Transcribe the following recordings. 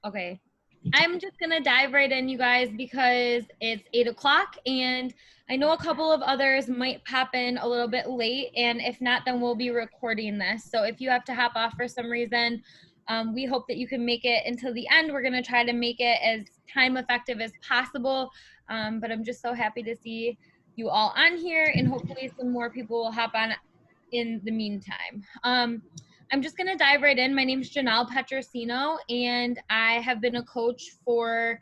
Okay. I'm just going to dive right in, you guys, because it's 8 o'clock and I know a couple of others might pop in a little bit late. And if not, then we'll be recording this. So if you have to hop off for some reason, we hope that you can make it until the end. We're going to try to make it as time effective as possible. But I'm just so happy to see you all on here, and hopefully some more people will hop on in the meantime. I'm just going to dive right in. My name is Janelle Petrosino, and I have been a coach for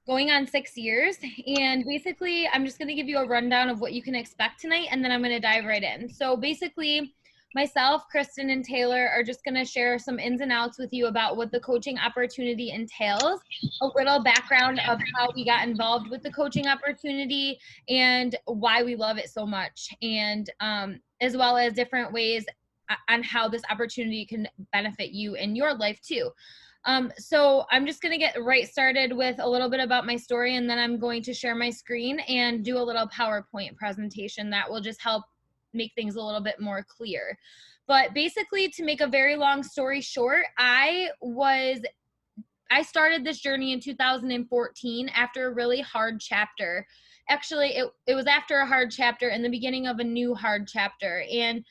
going on 6 years. And basically, I'm just going to give you a rundown of what you can expect tonight, and then I'm going to dive right in. So basically, myself, Kristen, and Taylor are just going to share some ins and outs with you about what the coaching opportunity entails, a little background of how we got involved with the coaching opportunity and why we love it so much, and as well as different ways on how this opportunity can benefit you in your life too. So I'm just going to get right started with a little bit about my story, and then I'm going to share my screen and do a little PowerPoint presentation that will just help make things a little bit more clear. But basically, to make a very long story short, I started this journey in 2014 after a really hard chapter. Actually, it was after a hard chapter and the beginning of a new hard chapter. And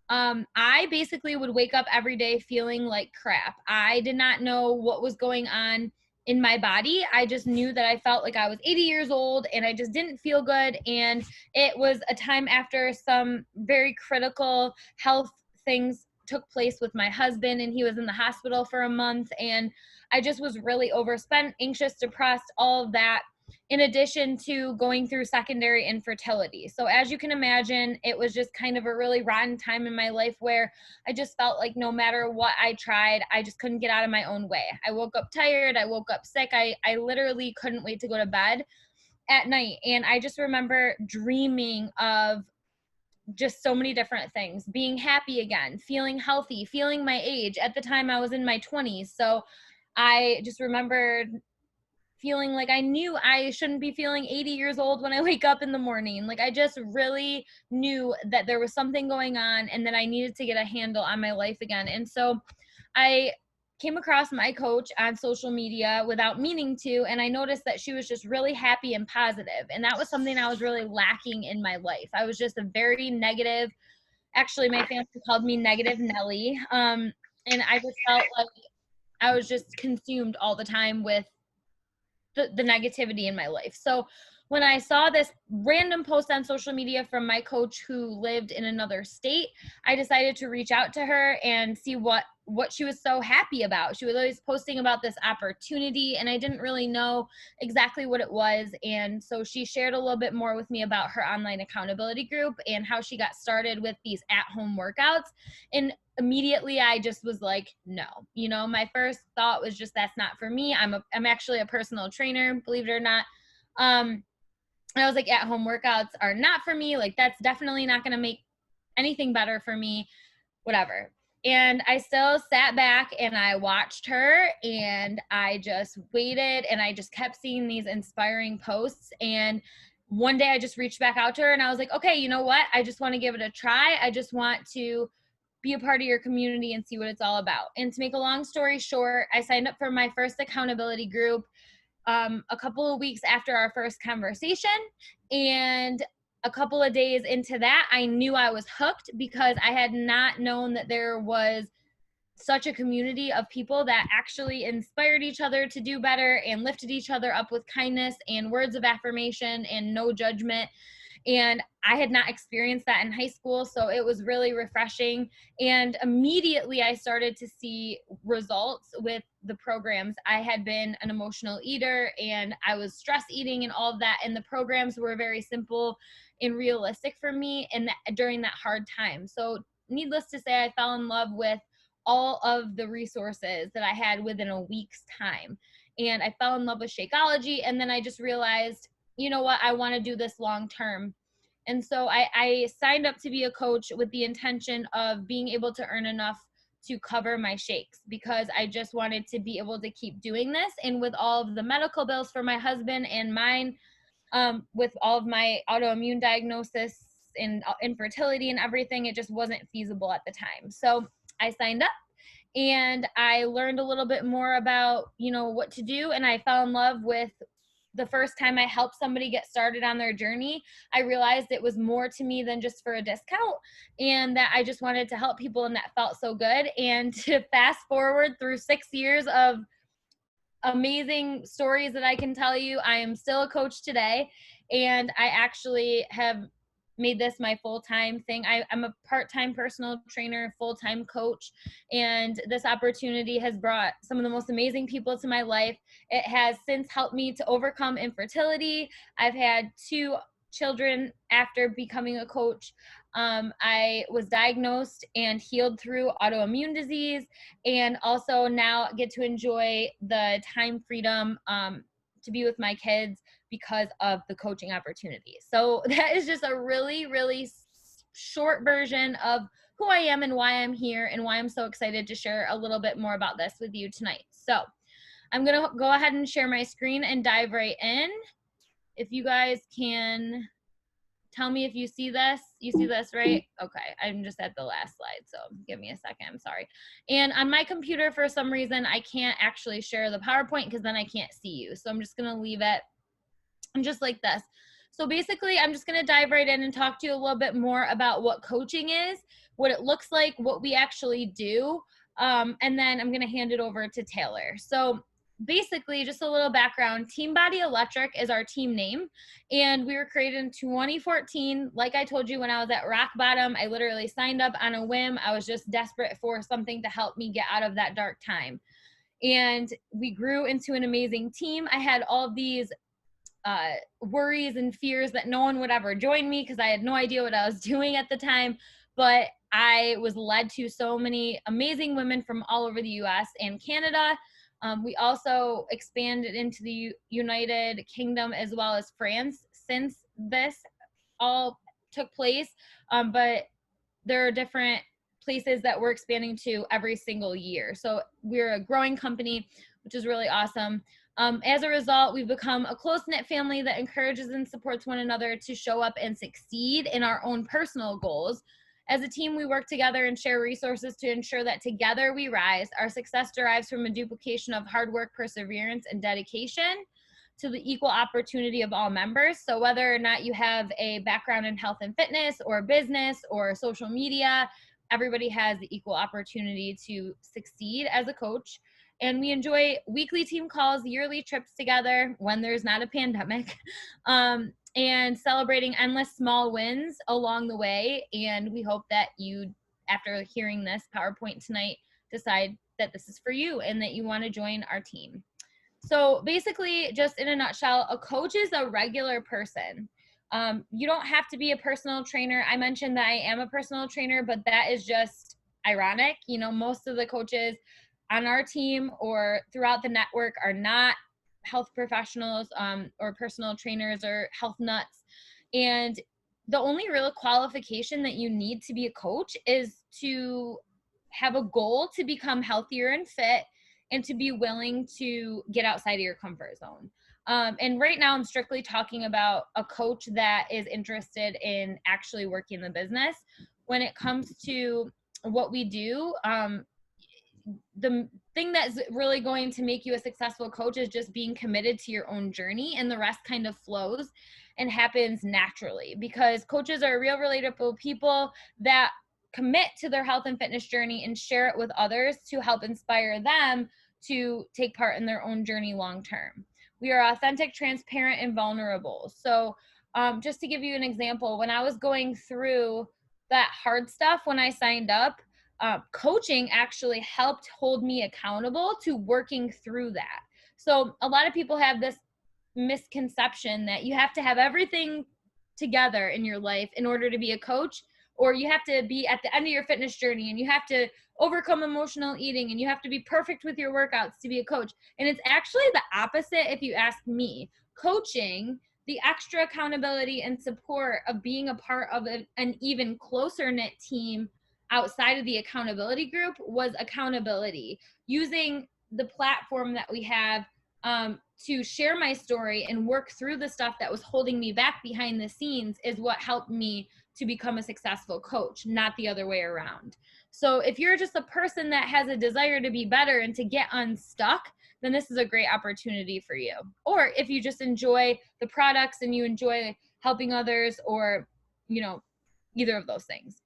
I basically would wake up every day feeling like crap. I did not know what was going on in my body. I just knew that I felt like I was 80 years old and I just didn't feel good. And it was a time after some very critical health things took place with my husband, and he was in the hospital for a month. And I just was really overspent, anxious, depressed, all of that, in addition to going through secondary infertility. So as you can imagine, it was just kind of a really rotten time in my life where I just felt like no matter what I tried, I just couldn't get out of my own way. I woke up tired. I woke up sick. I literally couldn't wait to go to bed at night. And I just remember dreaming of just so many different things, being happy again, feeling healthy, feeling my age. At the time I was in my 20s. So I just remembered feeling like I knew I shouldn't be feeling 80 years old when I wake up in the morning. Like I just really knew that there was something going on and that I needed to get a handle on my life again. And so I came across my coach on social media without meaning to, and I noticed that she was just really happy and positive. And that was something I was really lacking in my life. I was just a very negative, actually my family called me Negative Nelly. And I just felt like I was just consumed all the time with the negativity in my life. So when I saw this random post on social media from my coach who lived in another state, I decided to reach out to her and see what she was so happy about. She was always posting about this opportunity, and I didn't really know exactly what it was. And so she shared a little bit more with me about her online accountability group and how she got started with these at-home workouts. And immediately I just was like, no, my first thought was just, that's not for me. I'm actually a personal trainer, believe it or not. I was like, at home workouts are not for me. Like, that's definitely not going to make anything better for me, whatever. And I still sat back and I watched her, and I just waited, and I just kept seeing these inspiring posts. And one day I just reached back out to her and I was like, okay, you know what? I just want to give it a try. I just want to be a part of your community and see what it's all about. And to make a long story short, I signed up for my first accountability group a couple of weeks after our first conversation. And a couple of days into that, I knew I was hooked, because I had not known that there was such a community of people that actually inspired each other to do better and lifted each other up with kindness and words of affirmation and no judgment. And I had not experienced that in high school, so it was really refreshing. And immediately I started to see results with the programs. I had been an emotional eater and I was stress eating and all of that, and the programs were very simple and realistic for me during that hard time. So needless to say, I fell in love with all of the resources that I had within a week's time. And I fell in love with Shakeology, and then I just realized, you know what, I want to do this long term. And so I signed up to be a coach with the intention of being able to earn enough to cover my shakes, because I just wanted to be able to keep doing this. And with all of the medical bills for my husband and mine, with all of my autoimmune diagnosis and infertility and everything, it just wasn't feasible at the time. So I signed up, and I learned a little bit more about, what to do. And I fell in love with the first time I helped somebody get started on their journey. I realized it was more to me than just for a discount, and that I just wanted to help people, and that felt so good. And to fast forward through 6 years of amazing stories that I can tell you, I am still a coach today, and I actually have made this my full-time thing. I'm a part-time personal trainer, full-time coach, and this opportunity has brought some of the most amazing people to my life. It has since helped me to overcome infertility. I've had 2 children after becoming a coach. I was diagnosed and healed through autoimmune disease, and also now get to enjoy the time freedom to be with my kids because of the coaching opportunity. So that is just a really, really short version of who I am and why I'm here, and why I'm so excited to share a little bit more about this with you tonight. So I'm going to go ahead and share my screen and dive right in. If you guys can tell me if you see this. You see this, right? Okay, I'm just at the last slide, so give me a second. I'm sorry. And on my computer, for some reason, I can't actually share the PowerPoint because then I can't see you. So I'm just going to leave it just like this. So basically, I'm just going to dive right in and talk to you a little bit more about what coaching is, what it looks like, what we actually do, and then I'm going to hand it over to Taylor. So basically, just a little background, Team Body Electric is our team name, and we were created in 2014. Like I told you, when I was at rock bottom, I literally signed up on a whim. I was just desperate for something to help me get out of that dark time. And we grew into an amazing team. I had all of these worries and fears that no one would ever join me because I had no idea what I was doing at the time. But I was led to so many amazing women from all over the US and Canada. We also expanded into the United Kingdom as well as France since this all took place. But there are different places that we're expanding to every single year. So we're a growing company, which is really awesome. As a result, we've become a close-knit family that encourages and supports one another to show up and succeed in our own personal goals. As a team, we work together and share resources to ensure that together we rise. Our success derives from a duplication of hard work, perseverance, and dedication to the equal opportunity of all members. So whether or not you have a background in health and fitness or business or social media, everybody has the equal opportunity to succeed as a coach. And we enjoy weekly team calls, yearly trips together when there's not a pandemic, and celebrating endless small wins along the way. And we hope that you, after hearing this PowerPoint tonight, decide that this is for you and that you want to join our team. So basically, just in a nutshell, a coach is a regular person. You don't have to be a personal trainer. I mentioned that I am a personal trainer, but that is just ironic. Most of the coaches on our team or throughout the network are not health professionals or personal trainers or health nuts. And the only real qualification that you need to be a coach is to have a goal to become healthier and fit, and to be willing to get outside of your comfort zone. And right now I'm strictly talking about a coach that is interested in actually working the business. When it comes to what we do, the thing that's really going to make you a successful coach is just being committed to your own journey, and the rest kind of flows and happens naturally, because coaches are real relatable people that commit to their health and fitness journey and share it with others to help inspire them to take part in their own journey long term. We are authentic, transparent, and vulnerable. So just to give you an example, when I was going through that hard stuff when I signed up, coaching actually helped hold me accountable to working through that. So a lot of people have this misconception that you have to have everything together in your life in order to be a coach, or you have to be at the end of your fitness journey and you have to overcome emotional eating and you have to be perfect with your workouts to be a coach. And it's actually the opposite if you ask me. Coaching, the extra accountability and support of being a part of an even closer knit team outside of the accountability group, was accountability, using the platform that we have to share my story and work through the stuff that was holding me back behind the scenes is what helped me to become a successful coach, not the other way around. So if you're just a person that has a desire to be better and to get unstuck, then this is a great opportunity for you. Or if you just enjoy the products and you enjoy helping others, or, you know, either of those things.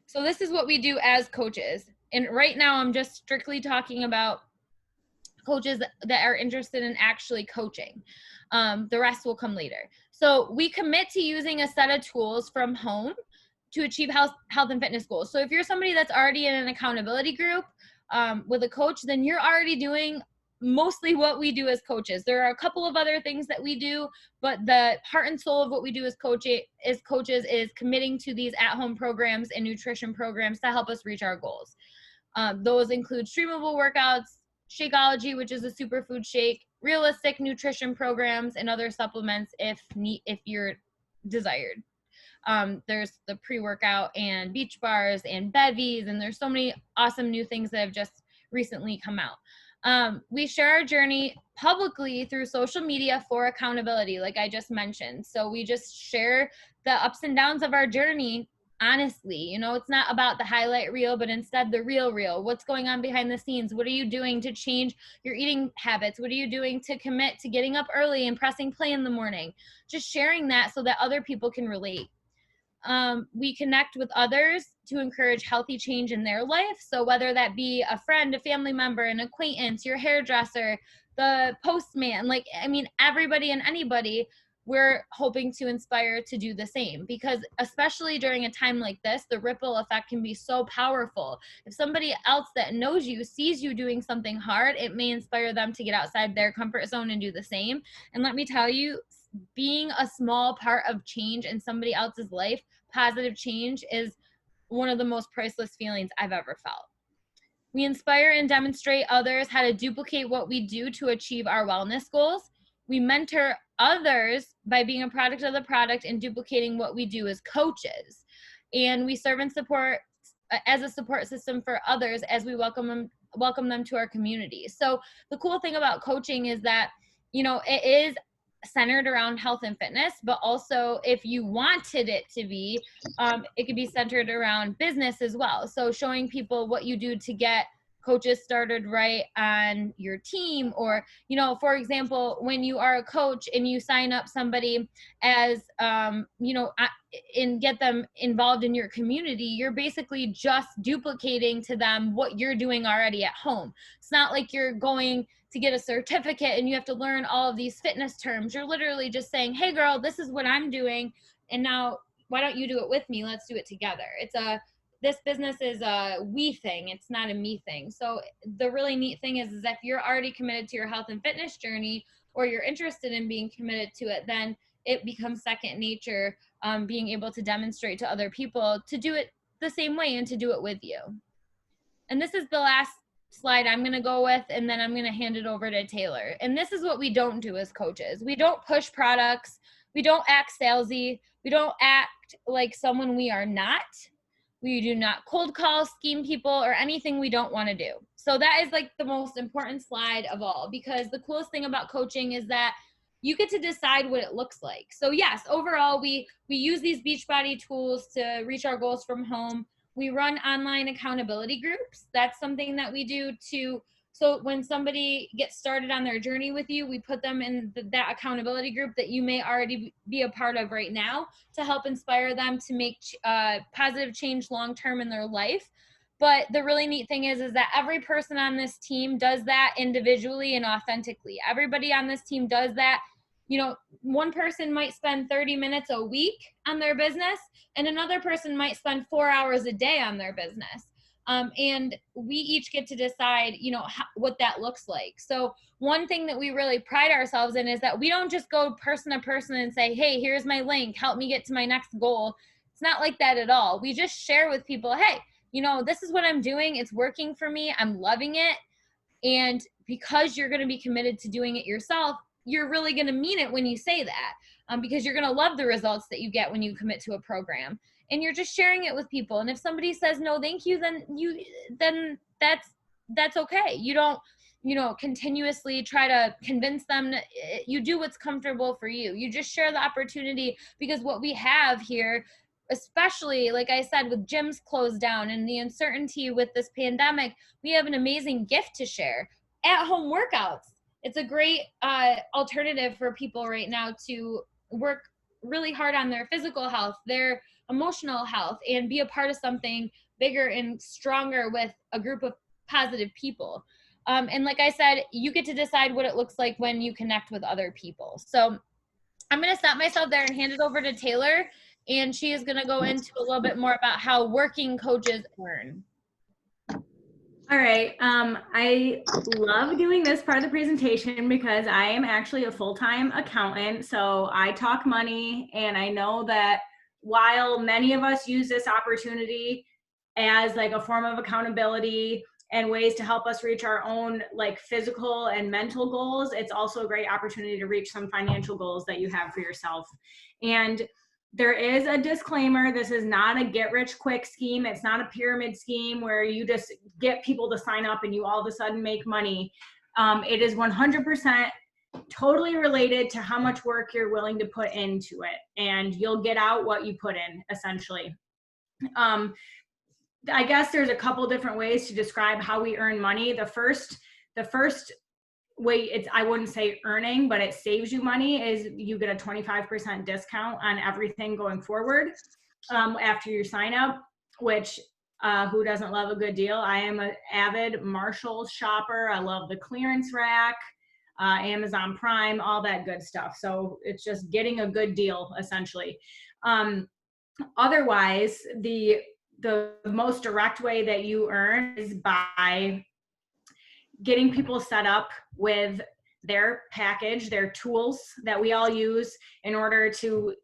So this is what we do as coaches. And right now I'm just strictly talking about coaches that are interested in actually coaching. The rest will come later. So we commit to using a set of tools from home to achieve health and fitness goals. So if you're somebody that's already in an accountability group with a coach, then you're already doing mostly what we do as coaches. There are a couple of other things that we do, but the heart and soul of what we do as coaches is committing to these at-home programs and nutrition programs to help us reach our goals. Those include streamable workouts, Shakeology, which is a superfood shake, realistic nutrition programs, and other supplements if you're desired. There's the pre-workout and beach bars and bevies, and there's so many awesome new things that have just recently come out. We share our journey publicly through social media for accountability, like I just mentioned. So we just share the ups and downs of our journey honestly. You know, it's not about the highlight reel, but instead the real reel. What's going on behind the scenes? What are you doing to change your eating habits? What are you doing to commit to getting up early and pressing play in the morning? Just sharing that so that other people can relate. We connect with others to encourage healthy change in their life. So whether that be a friend, a family member, an acquaintance, your hairdresser, the postman, like, I mean, everybody and anybody, we're hoping to inspire to do the same, because especially during a time like this, the ripple effect can be so powerful. If somebody else that knows you sees you doing something hard, it may inspire them to get outside their comfort zone and do the same. And let me tell you, being a small part of change in somebody else's life, positive change, is one of the most priceless feelings I've ever felt. We inspire and demonstrate others how to duplicate what we do to achieve our wellness goals. We mentor others by being a product of the product and duplicating what we do as coaches. And we serve and support as a support system for others as we welcome them to our community. So the cool thing about coaching is that, you know, it is centered around health and fitness, but also if you wanted it to be, it could be centered around business as well. So showing people what you do to get coaches started right on your team, or, you know, for example, when you are a coach and you sign up somebody as, you know, and get them involved in your community, you're basically just duplicating to them what you're doing already at home. It's not like you're going to get a certificate and you have to learn all of these fitness terms. You're literally just saying, hey girl, this is what I'm doing, and now why don't you do it with me? Let's do it together. This business is a we thing. It's not a me thing. So the really neat thing is if you're already committed to your health and fitness journey, or you're interested in being committed to it, then it becomes second nature, being able to demonstrate to other people to do it the same way and to do it with you. And this is the last slide I'm going to go with, and then I'm going to hand it over to Taylor. And this is what we don't do as coaches. We don't push products. We don't act salesy. We don't act like someone we are not. We do not cold call, scheme people, or anything we don't want to do. So that is like the most important slide of all, because the coolest thing about coaching is that you get to decide what it looks like. So yes, overall, we use these Beachbody tools to reach our goals from home. We run online accountability groups. That's something that we do to, so when somebody gets started on their journey with you, we put them in that accountability group that you may already be a part of right now, to help inspire them to make positive change long-term in their life. But the really neat thing is that every person on this team does that individually and authentically. Everybody on this team does that. You know, one person might spend 30 minutes a week on their business, and another person might spend 4 hours a day on their business. And we each get to decide, you know, what that looks like. So one thing that we really pride ourselves in is that we don't just go person to person and say, hey, here's my link, help me get to my next goal. It's not like that at all. We just share with people, hey, you know, this is what I'm doing. It's working for me. I'm loving it. And because you're going to be committed to doing it yourself, you're really going to mean it when you say that, because you're going to love the results that you get when you commit to a program, and you're just sharing it with people. And if somebody says no thank you, then that's okay. You don't you know, continuously try to convince them you do what's comfortable for you. You just share the opportunity, because what we have here, especially like I said, with gyms closed down and the uncertainty with this pandemic, we have an amazing gift to share: at home workouts. It's a great alternative for people right now to work really hard on their physical health, their emotional health, and be a part of something bigger and stronger with a group of positive people. And like I said, you get to decide what it looks like when you connect with other people. So I'm going to stop myself there and hand it over to Taylor, and she is going to go into a little bit more about how working coaches earn. All right. I love doing this part of the presentation because I am actually a full-time accountant. So I talk money, and I know that while many of us use this opportunity as like a form of accountability and ways to help us reach our own like physical and mental goals, it's also a great opportunity to reach some financial goals that you have for yourself. And there is a disclaimer: this is not a get rich quick scheme. It's not a pyramid scheme where you just get people to sign up and you all of a sudden make money. It is 100% totally related to how much work you're willing to put into it, and you'll get out what you put in, essentially. I guess there's a couple different ways to describe how we earn money. The first way, I wouldn't say earning, but it saves you money, is you get a 25% discount on everything going forward after you sign up, which who doesn't love a good deal? I am an avid Marshalls shopper. I love the clearance rack, Amazon Prime, all that good stuff. So it's just getting a good deal, essentially. Otherwise, the most direct way that you earn is by getting people set up with their package, their tools that we all use in order to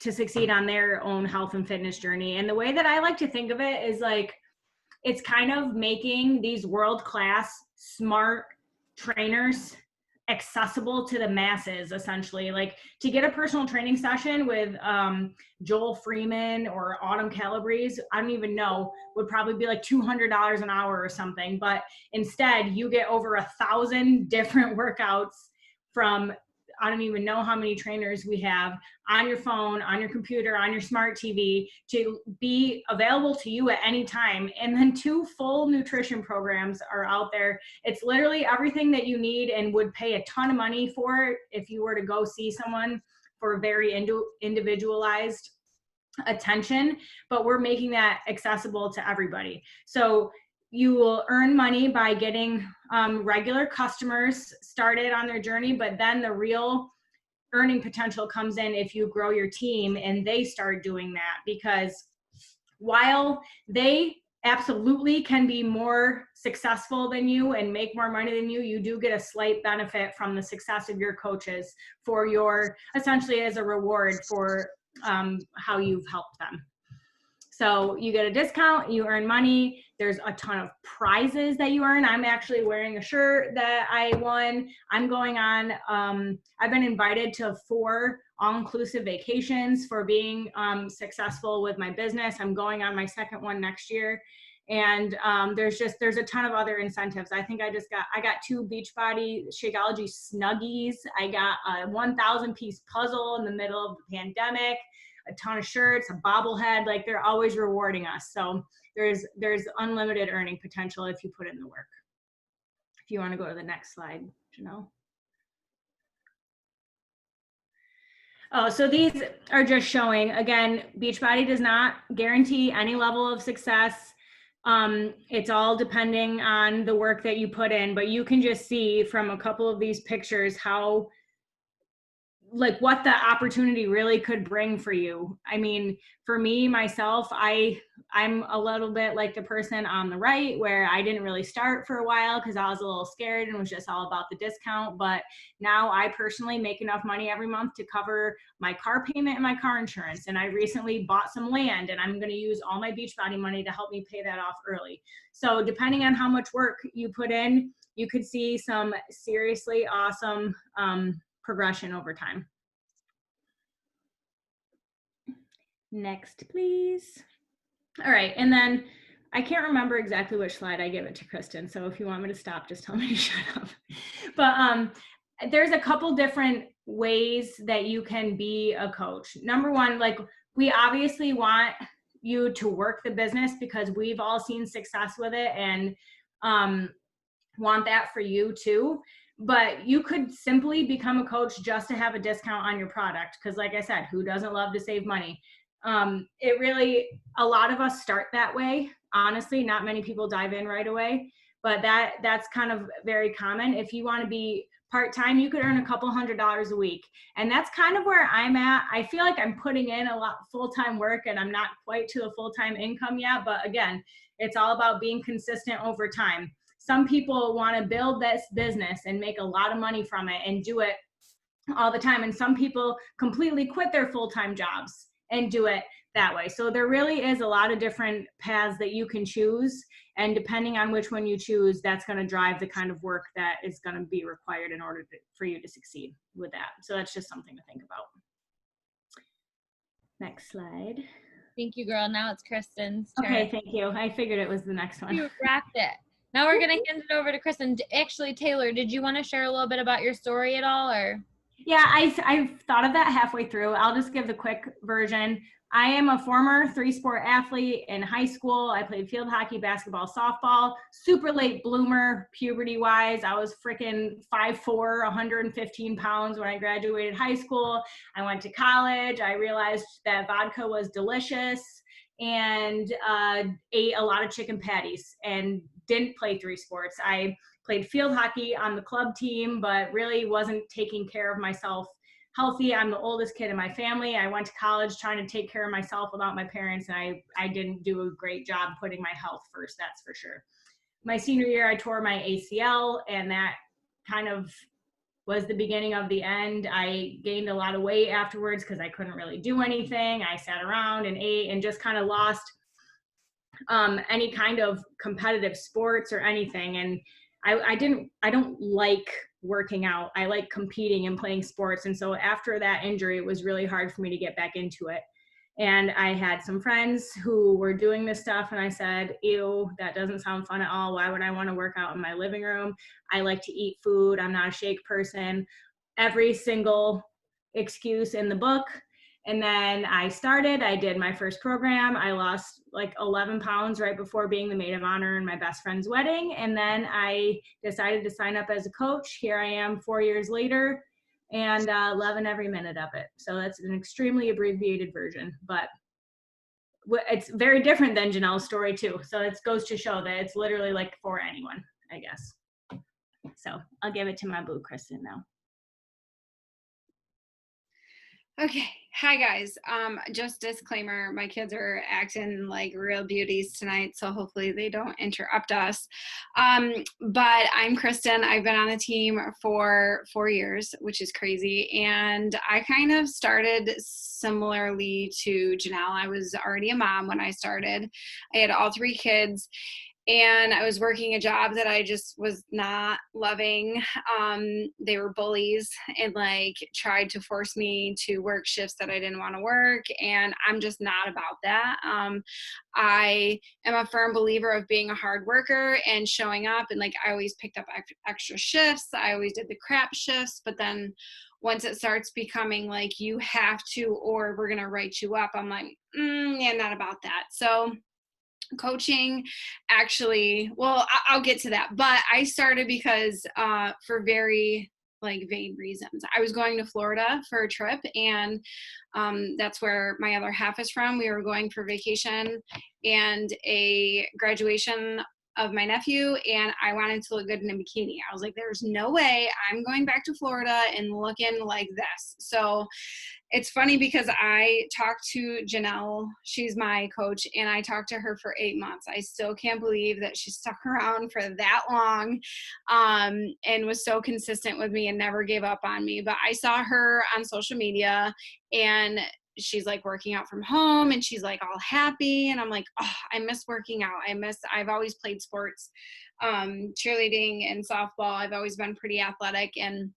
succeed on their own health and fitness journey. And the way that I like to think of it is like, it's kind of making these world-class smart trainers accessible to the masses, essentially. Like, to get a personal training session with Joel Freeman or Autumn Calabrese, I don't even know, would probably be like $200 an hour or something. But instead, you get over 1,000 different workouts from, I don't even know how many trainers we have, on your phone, on your computer, on your smart TV, to be available to you at any time. And then 2 full nutrition programs are out there. It's literally everything that you need and would pay a ton of money for if you were to go see someone for very individualized attention, but we're making that accessible to everybody. So you will earn money by getting regular customers started on their journey, but then the real earning potential comes in if you grow your team and they start doing that. Because while they absolutely can be more successful than you and make more money than you, you do get a slight benefit from the success of your coaches for your, essentially as a reward for how you've helped them. So you get a discount, you earn money. There's a ton of prizes that you earn. I'm actually wearing a shirt that I won. I'm going on, I've been invited to 4 all-inclusive vacations for being successful with my business. I'm going on my 2nd one next year. And there's a ton of other incentives. I think I got 2 Beachbody Shakeology Snuggies. I got a 1,000 piece puzzle in the middle of the pandemic, a ton of shirts, a bobblehead. Like, they're always rewarding us. So there's unlimited earning potential if you put in the work. If you want to go to the next slide, Janelle. Oh, so these are just showing, again, Beachbody does not guarantee any level of success. It's all depending on the work that you put in, but you can just see from a couple of these pictures how, like, what the opportunity really could bring for you. I mean, for me, myself, I'm a little bit like the person on the right, where I didn't really start for a while because I was a little scared and it was just all about the discount. But now I personally make enough money every month to cover my car payment and my car insurance. And I recently bought some land, and I'm going to use all my Beachbody money to help me pay that off early. So depending on how much work you put in, you could see some seriously awesome progression over time. Next, please. All right, and then I can't remember exactly which slide I give it to Kristen. So if you want me to stop, just tell me to shut up. But there's a couple different ways that you can be a coach. Number one, like we obviously want you to work the business because we've all seen success with it and want that for you too. But you could simply become a coach just to have a discount on your product. Because like I said, who doesn't love to save money? It really, a lot of us start that way. Honestly, not many people dive in right away, but that's kind of very common. If you want to be part-time, you could earn a couple $100s a week. And that's kind of where I'm at. I feel like I'm putting in a lot full-time work and I'm not quite to a full-time income yet. But again, it's all about being consistent over time. Some people want to build this business and make a lot of money from it and do it all the time. And some people completely quit their full-time jobs and do it that way. So there really is a lot of different paths that you can choose. And depending on which one you choose, that's going to drive the kind of work that is going to be required in order for you to succeed with that. So that's just something to think about. Next slide. Thank you, girl. Now it's Kristen's turn. Okay, thank you. I figured it was the next one. You rocked it. Now we're going to hand it over to Kristen. Actually, Taylor, did you want to share a little bit about your story at all, or? Yeah, I've thought of that halfway through. I'll just give the quick version. I am a former 3-sport athlete in high school. I played field hockey, basketball, softball, super late bloomer puberty wise. I was freaking 5'4", 115 pounds when I graduated high school. I went to college. I realized that vodka was delicious and ate a lot of chicken patties and didn't play 3 sports. I played field hockey on the club team, but really wasn't taking care of myself healthy. I'm the oldest kid in my family. I went to college trying to take care of myself without my parents, and I didn't do a great job putting my health first, that's for sure. My senior year, I tore my ACL, and that kind of was the beginning of the end. I gained a lot of weight afterwards because I couldn't really do anything. I sat around and ate and just kind of lost any kind of competitive sports or anything. And I don't like working out. I like competing and playing sports. And so after that injury, it was really hard for me to get back into it. And I had some friends who were doing this stuff. And I said, ew, that doesn't sound fun at all. Why would I want to work out in my living room? I like to eat food. I'm not a shake person. Every single excuse in the book. And then I did my first program. I lost like 11 pounds right before being the maid of honor in my best friend's wedding. And then I decided to sign up as a coach. Here I am 4 years later and loving every minute of it. So that's an extremely abbreviated version, but it's very different than Janelle's story too. So it goes to show that it's literally like for anyone, I guess. So I'll give it to my boo, Kristen, now. Okay. Hi guys. Just disclaimer, my kids are acting like real beauties tonight, so hopefully they don't interrupt us. But I'm Kristen. I've been on the team for 4 years, which is crazy. And I kind of started similarly to Janelle. I was already a mom when I started. I had all 3 kids. And I was working a job that I just was not loving. They were bullies and like tried to force me to work shifts that I didn't want to work. And I'm just not about that. I am a firm believer of being a hard worker and showing up. And like, I always picked up extra shifts. I always did the crap shifts, but then once it starts becoming like you have to, or we're going to write you up, I'm like, yeah, not about that. So coaching actually, well, I'll get to that, but I started because for very like vague reasons. I was going to Florida for a trip, and that's where my other half is from. We were going for vacation and a graduation of my nephew, and I wanted to look good in a bikini. I was like, there's no way I'm going back to Florida and looking like this. So it's funny because I talked to Janelle, she's my coach, and I talked to her for 8 months. I still can't believe that she stuck around for that long and was so consistent with me and never gave up on me. But I saw her on social media, and she's like working out from home, and she's like all happy. And I'm like, oh, I miss working out. I've always played sports, cheerleading and softball. I've always been pretty athletic, and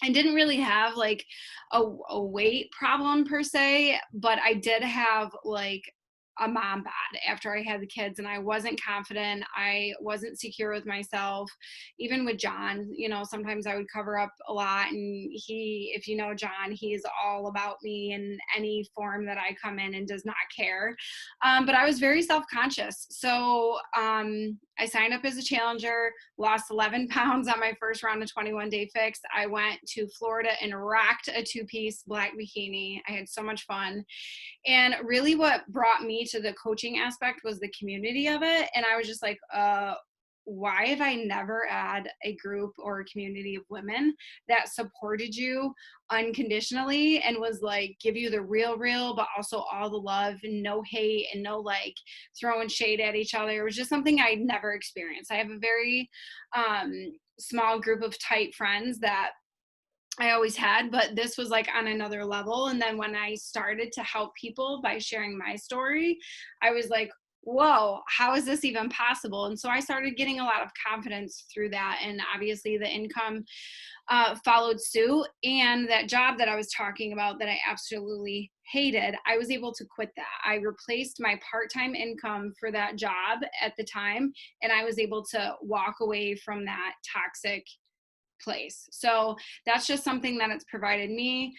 I didn't really have like a weight problem per se, but I did have like a mom bod after I had the kids, and I wasn't confident. I wasn't secure with myself. Even with John, you know, sometimes I would cover up a lot, and if you know John, he's all about me in any form that I come in and does not care. But I was very self-conscious. So I signed up as a challenger, lost 11 pounds on my first round of 21 Day Fix. I went to Florida and rocked a 2-piece black bikini. I had so much fun. And really what brought me to the coaching aspect was the community of it. And I was just like, why have I never had a group or a community of women that supported you unconditionally and was like, give you the real, but also all the love and no hate and no like throwing shade at each other. It was just something I'd never experienced. I have a very small group of tight friends that I always had, but this was like on another level. And then when I started to help people by sharing my story, I was like, whoa, how is this even possible? And so I started getting a lot of confidence through that. And obviously the income followed suit. And that job that I was talking about that I absolutely hated, I was able to quit that. I replaced my part-time income for that job at the time. And I was able to walk away from that toxic place. So that's just something that it's provided me.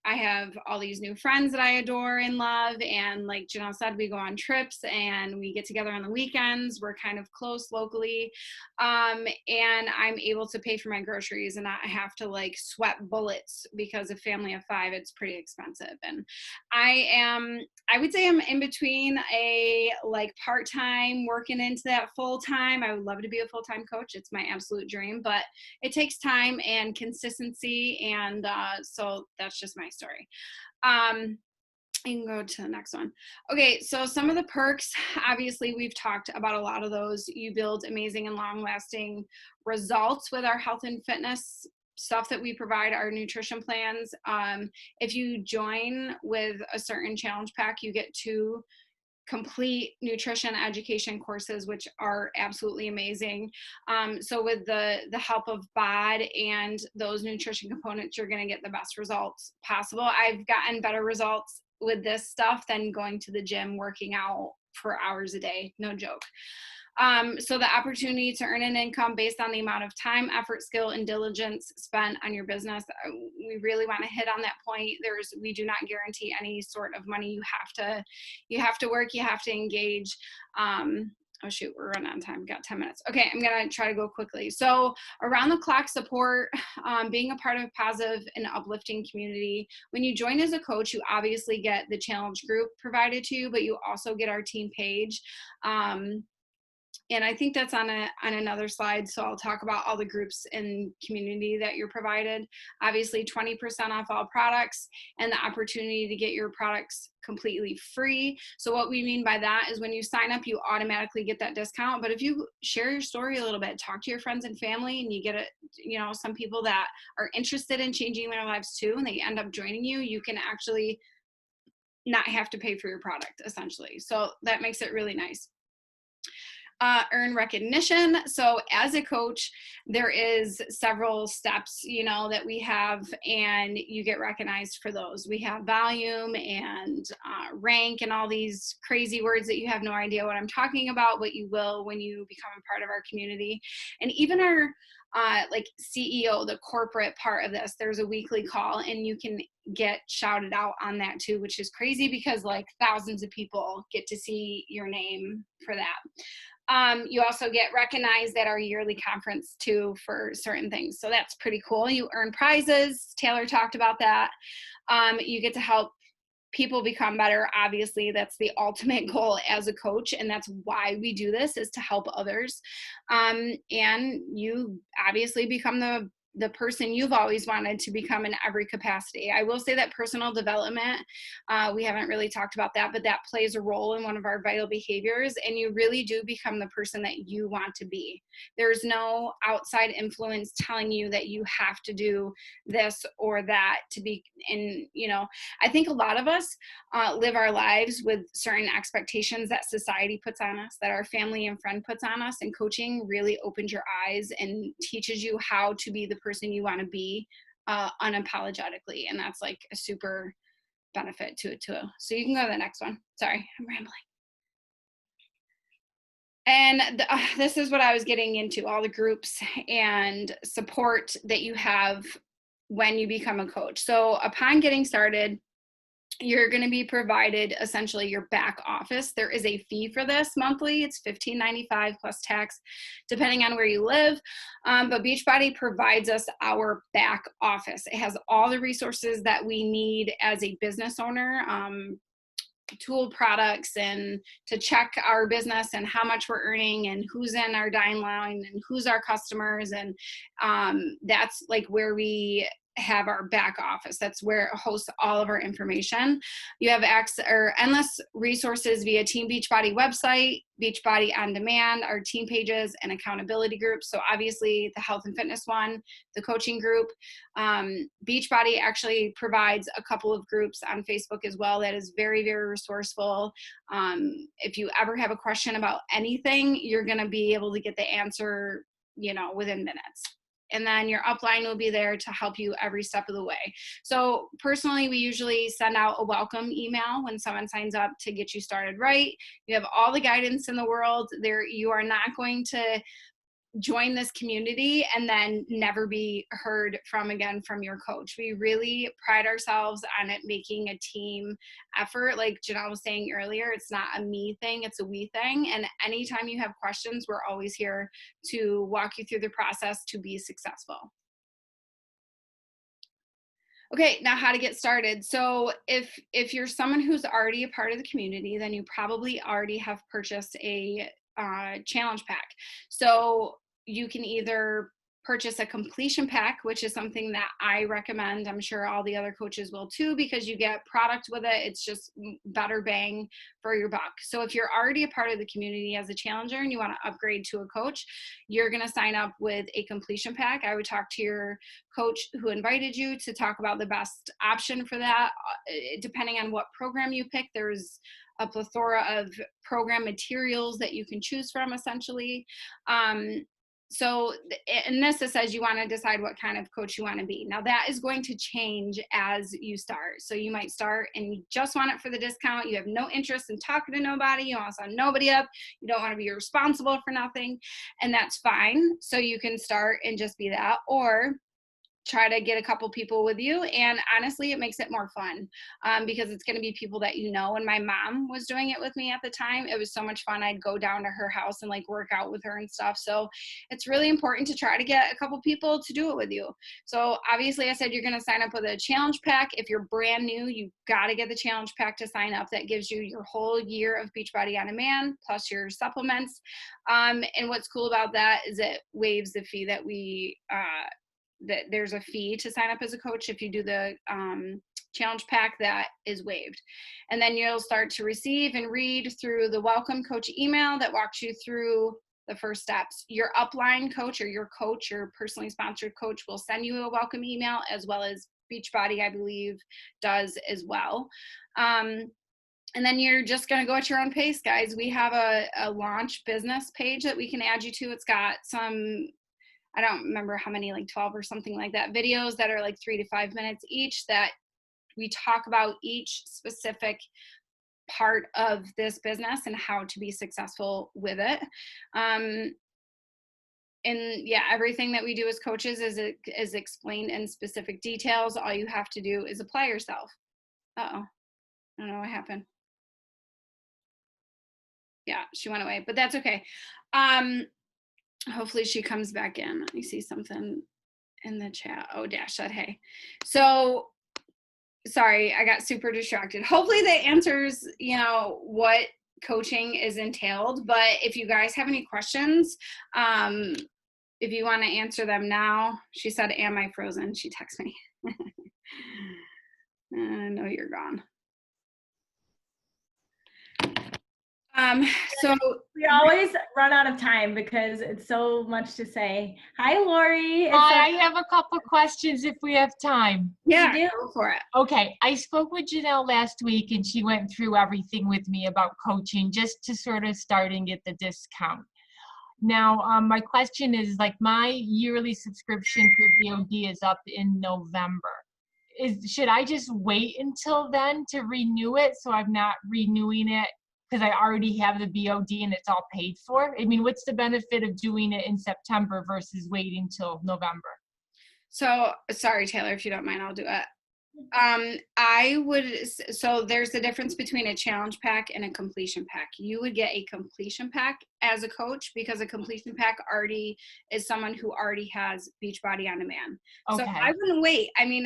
I have all these new friends that I adore and love. And like Janelle said, we go on trips and we get together on the weekends. We're kind of close locally. And I'm able to pay for my groceries and not have to like sweat bullets because a family of 5, it's pretty expensive. And I would say I'm in between a like part-time working into that full-time. I would love to be a full-time coach. It's my absolute dream, but it takes time and consistency. And so that's just my story. You can go to the next one. Okay, so some of the perks, obviously we've talked about a lot of those. You build amazing and long-lasting results with our health and fitness stuff that we provide, our nutrition plans. If you join with a certain challenge pack, you get 2 complete nutrition education courses, which are absolutely amazing. So with the help of BOD and those nutrition components, you're going to get the best results possible. I've gotten better results with this stuff than going to the gym, working out for hours a day. No joke. So the opportunity to earn an income based on the amount of time, effort, skill, and diligence spent on your business. We really want to hit on that point. We do not guarantee any sort of money. You have to work, you have to engage. Oh shoot, we're running out of time. We've got 10 minutes. Okay, I'm gonna try to go quickly. So around the clock support, being a part of a positive and uplifting community. When you join as a coach, you obviously get the challenge group provided to you, but you also get our team page. And I think that's on another slide. So I'll talk about all the groups and community that you're provided. Obviously 20% off all products and the opportunity to get your products completely free. So what we mean by that is when you sign up, you automatically get that discount. But if you share your story a little bit, talk to your friends and family, and you get some people that are interested in changing their lives too, and they end up joining you, you can actually not have to pay for your product essentially. So that makes it really nice. Earn recognition. So as a coach, there is several steps, that we have, and you get recognized for those. We have volume and rank and all these crazy words that you have no idea what I'm talking about, but you will when you become a part of our community. And even our like CEO, the corporate part of this, there's a weekly call and you can get shouted out on that too, which is crazy because like thousands of people get to see your name for that. You also get recognized at our yearly conference too for certain things. So that's pretty cool. You earn prizes. Taylor talked about that. You get to help people become better. Obviously, that's the ultimate goal as a coach. And that's why we do this, is to help others. And you obviously become the person you've always wanted to become in every capacity. I will say that personal development, we haven't really talked about that, but that plays a role in one of our vital behaviors, and you really do become the person that you want to be. There's no outside influence telling you that you have to do this or that to be in, I think a lot of us live our lives with certain expectations that society puts on us, that our family and friend puts on us, and coaching really opens your eyes and teaches you how to be the person you want to be unapologetically. And that's like a super benefit to it too. So you can go to the next one. Sorry, I'm rambling. And this is what I was getting into, all the groups and support that you have when you become a coach. So upon getting started, you're going to be provided essentially your back office. There is a fee for this monthly. It's $15.95 plus tax, depending on where you live. But Beachbody provides us our back office. It has all the resources that we need as a business owner, tool products, and to check our business and how much we're earning and who's in our dine line and who's our customers. And that's like where we have our back office. That's where it hosts all of our information. You have access or endless resources via Team Beachbody website, Beachbody on Demand, our team pages, and accountability groups. So obviously the health and fitness one, the coaching group. Beachbody actually provides a couple of groups on Facebook as well that is very, very resourceful. If you ever have a question about anything, you're going to be able to get the answer, within minutes. And then your upline will be there to help you every step of the way. So personally, we usually send out a welcome email when someone signs up to get you started right. You have all the guidance in the world there. You are not going to join this community and then never be heard from again from your coach. We really pride ourselves on it making a team effort. Like Janelle was saying earlier, it's not a me thing, it's a we thing. And anytime you have questions, we're always here to walk you through the process to be successful. Okay, now how to get started. So if you're someone who's already a part of the community, then you probably already have purchased a challenge pack. So you can either purchase a completion pack, which is something that I recommend. I'm sure all the other coaches will too, because you get product with it. It's just better bang for your buck. So if you're already a part of the community as a challenger and you want to upgrade to a coach, you're going to sign up with a completion pack. I would talk to your coach who invited you to talk about the best option for that. Depending on what program you pick, there's a plethora of program materials that you can choose from essentially. So in this, it says you want to decide what kind of coach you want to be. Now that is going to change as you start. So you might start and you just want it for the discount. You have no interest in talking to nobody. You want to sign nobody up. You don't want to be responsible for nothing. And that's fine. So you can start and just be that, or try to get a couple people with you. And honestly, it makes it more fun because it's going to be people that you know. And my mom was doing it with me at the time. It was so much fun. I'd go down to her house and like work out with her and stuff. So it's really important to try to get a couple people to do it with you. So obviously I said you're going to sign up with a challenge pack. If you're brand new, you got to get the challenge pack to sign up. That gives you your whole year of Beachbody on Demand plus your supplements. And what's cool about that is it waives the fee that that there's a fee to sign up as a coach. If you do the challenge pack, that is waived. And then you'll start to receive and read through the welcome coach email that walks you through the first steps. Your upline coach or your personally sponsored coach will send you a welcome email, as well as Beachbody, I believe, does as well. And then you're just going to go at your own pace, guys. We have a launch business page that we can add you to. It's got some, I don't remember how many, like 12 or something like that, videos that are like 3 to 5 minutes each, that we talk about each specific part of this business and how to be successful with it. And yeah, everything that we do as coaches is explained in specific details. All you have to do is apply yourself. Uh-oh, I don't know what happened. Yeah, she went away, but that's okay. Hopefully she comes back in. Let me see something in the chat. Oh, Dash said, hey. So sorry, I got super distracted. Hopefully that answers, what coaching is entailed. But if you guys have any questions, if you want to answer them now, she said, am I frozen? She texted me. No, you're gone. So we always run out of time because it's so much to say. Hi, Lori. Hi, I have a couple questions if we have time. Yeah, go for it. Okay, I spoke with Janelle last week and she went through everything with me about coaching just to sort of start and get the discount. Now, my question is, like, my yearly subscription for VOD is up in November. should I just wait until then to renew it, so I'm not renewing it because I already have the BOD and it's all paid for? I mean, what's the benefit of doing it in September versus waiting till November? So, sorry, Taylor, if you don't mind, I'll do it. So there's the difference between a challenge pack and a completion pack. You would get a completion pack as a coach because a completion pack already is someone who already has Beachbody On Demand. Okay. So I wouldn't wait. I mean,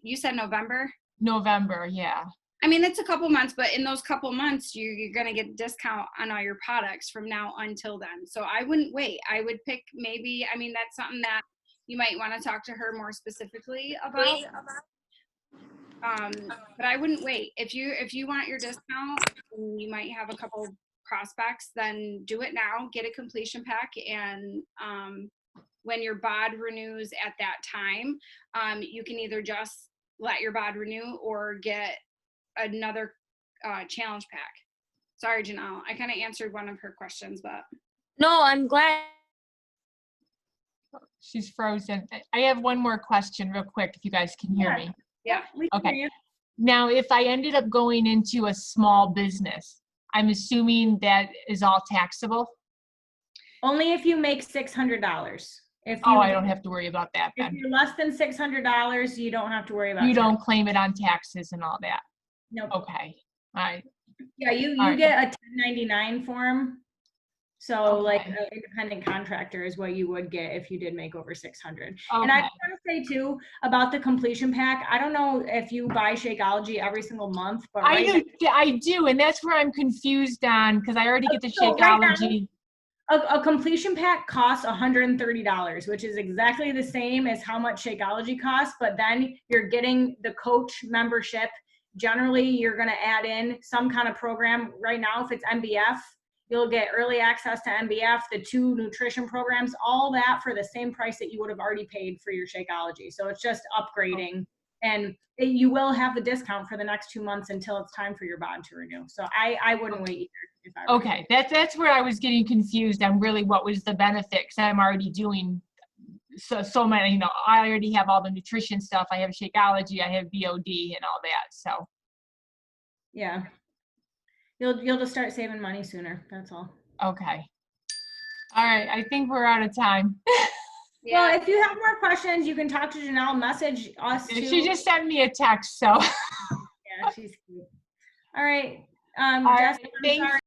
you said November? November, yeah. I mean, it's a couple months, but in those couple months, you're going to get a discount on all your products from now until then. So I wouldn't wait. I would pick that's something that you might want to talk to her more specifically about. But I wouldn't wait. If you want your discount and you might have a couple prospects, then do it now, get a completion pack. And when your bod renews at that time, you can either just let your bod renew or get another challenge pack. Sorry, Janelle, I kind of answered one of her questions, but. No, I'm glad. She's frozen. I have one more question real quick, if you guys can hear me. Yeah. Okay. Now, if I ended up going into a small business, I'm assuming that is all taxable? Only if you make $600. I don't have to worry about that If then. you're less than $600, you don't have to worry about it. You don't claim it on taxes and all that? Nope. Okay. All right. Yeah, you All right. get a 1099 form. So like Okay. an independent contractor is what you would get if you did make over 600. Okay. And I just want to say too about the completion pack. I don't know if you buy Shakeology every single month, but I do, and that's where I'm confused on because I already get the So right now, Shakeology. a completion pack costs $130, which is exactly the same as how much Shakeology costs, but then you're getting the coach membership. Generally, you're going to add in some kind of program. Right now, if it's MBF, you'll get early access to MBF, the 2 nutrition programs, all that for the same price that you would have already paid for your Shakeology. So it's just upgrading. And you will have the discount for the next 2 months until it's time for your bod to renew. So I wouldn't wait either. If I were Okay, that's where I was getting confused on really what was the benefit, because I'm already doing so many, I already have all the nutrition stuff. I have Shakeology, I have BOD and all that, so. Yeah. You'll just start saving money sooner, that's all. Okay. All right, I think we're out of time. Yeah. Well, if you have more questions, you can talk to Janelle, message us too. She just sent me a text, so. Yeah, she's cute. All right. All right, Jess, I'm thank sorry.